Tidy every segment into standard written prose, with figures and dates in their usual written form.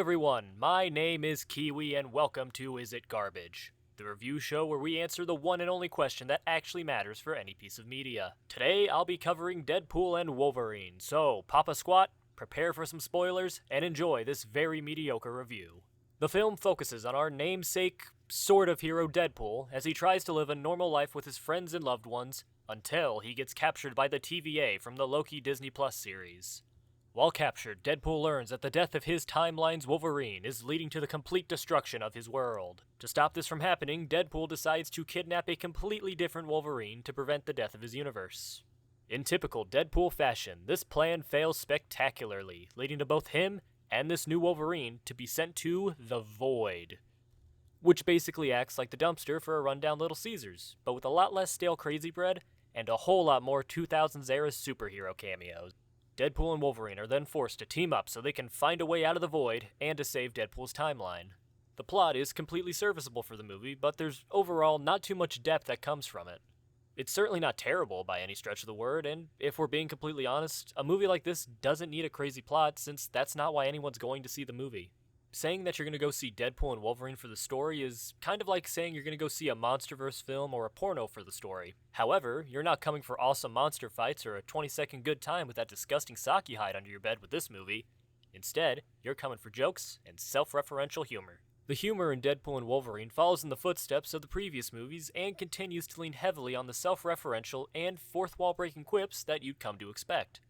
everyone, my name is Kiwi and welcome to Is It Garbage? The review show where we answer the one and only question that actually matters for any piece of media. Today I'll be covering Deadpool and Wolverine, so pop a squat, prepare for some spoilers, and enjoy this very mediocre review. The film focuses on our namesake, sort of hero Deadpool as he tries to live a normal life with his friends and loved ones until he gets captured by the TVA from the Loki Disney Plus series. While captured, Deadpool learns that the death of his timeline's Wolverine is leading to the complete destruction of his world. To stop this from happening, Deadpool decides to kidnap a completely different Wolverine to prevent the death of his universe. In typical Deadpool fashion, this plan fails spectacularly, leading to both him and this new Wolverine to be sent to the Void, which basically acts like the dumpster for a rundown Little Caesars, but with a lot less stale crazy bread and a whole lot more 2000s era superhero cameos. Deadpool and Wolverine are then forced to team up so they can find a way out of the Void and to save Deadpool's timeline. The plot is completely serviceable for the movie, but there's overall not too much depth that comes from it. It's certainly not terrible by any stretch of the word, and if we're being completely honest, a movie like this doesn't need a crazy plot since that's not why anyone's going to see the movie. Saying that you're going to go see Deadpool and Wolverine for the story is kind of like saying you're going to go see a MonsterVerse film or a porno for the story. However, you're not coming for awesome monster fights or a 20-second good time with that disgusting sock you hide under your bed with this movie. Instead, you're coming for jokes and self-referential humor. The humor in Deadpool and Wolverine follows in the footsteps of the previous movies and continues to lean heavily on the self-referential and fourth-wall-breaking quips that you'd come to expect,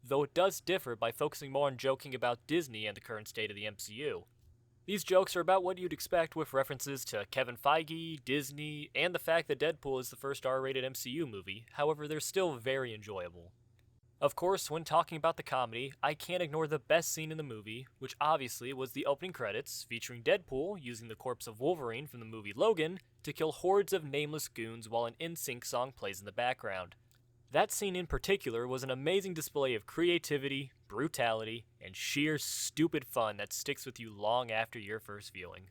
though it does differ by focusing more on joking about Disney and the current state of the MCU. These jokes are about what you'd expect with references to Kevin Feige, Disney, and the fact that Deadpool is the first R-rated MCU movie, however they're still very enjoyable. Of course, when talking about the comedy, I can't ignore the best scene in the movie, which obviously was the opening credits featuring Deadpool using the corpse of Wolverine from the movie Logan to kill hordes of nameless goons while an NSYNC song plays in the background. That scene in particular was an amazing display of creativity, brutality, and sheer stupid fun that sticks with you long after your first viewing.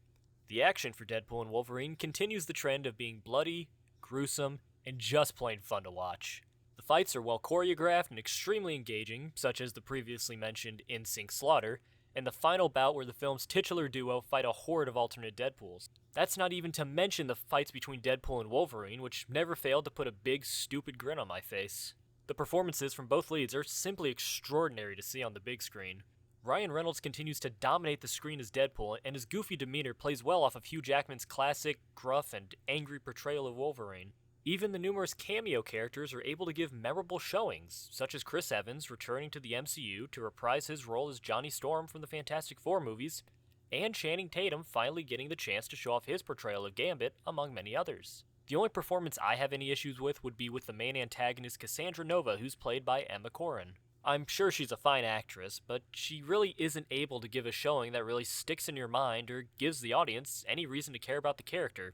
The action for Deadpool and Wolverine continues the trend of being bloody, gruesome, and just plain fun to watch. The fights are well choreographed and extremely engaging, such as the previously mentioned NSYNC Slaughter, and the final bout where the film's titular duo fight a horde of alternate Deadpools. That's not even to mention the fights between Deadpool and Wolverine, which never failed to put a big, stupid grin on my face. The performances from both leads are simply extraordinary to see on the big screen. Ryan Reynolds continues to dominate the screen as Deadpool, and his goofy demeanor plays well off of Hugh Jackman's classic, gruff, and angry portrayal of Wolverine. Even the numerous cameo characters are able to give memorable showings, such as Chris Evans returning to the MCU to reprise his role as Johnny Storm from the Fantastic Four movies, and Channing Tatum finally getting the chance to show off his portrayal of Gambit, among many others. The only performance I have any issues with would be with the main antagonist Cassandra Nova, who's played by Emma Corrin. I'm sure she's a fine actress, but she really isn't able to give a showing that really sticks in your mind or gives the audience any reason to care about the character,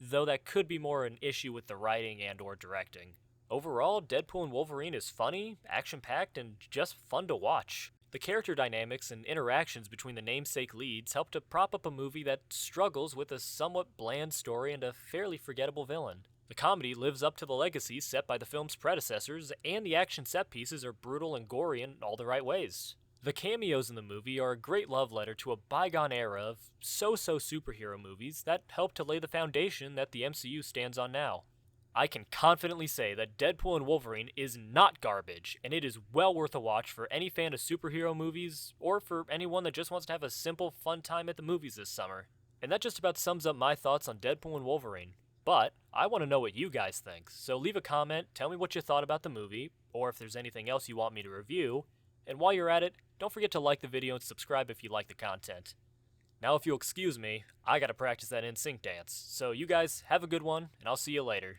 though that could be more an issue with the writing and or directing. Overall, Deadpool and Wolverine is funny, action-packed, and just fun to watch. The character dynamics and interactions between the namesake leads help to prop up a movie that struggles with a somewhat bland story and a fairly forgettable villain. The comedy lives up to the legacy set by the film's predecessors, and the action set pieces are brutal and gory in all the right ways. The cameos in the movie are a great love letter to a bygone era of so-so superhero movies that help to lay the foundation that the MCU stands on now. I can confidently say that Deadpool and Wolverine is not garbage, and it is well worth a watch for any fan of superhero movies, or for anyone that just wants to have a simple, fun time at the movies this summer. And that just about sums up my thoughts on Deadpool and Wolverine. But I want to know what you guys think, so leave a comment, tell me what you thought about the movie, or if there's anything else you want me to review, and while you're at it, don't forget to like the video and subscribe if you like the content. Now if you'll excuse me, I gotta practice that NSYNC dance, so you guys have a good one, and I'll see you later.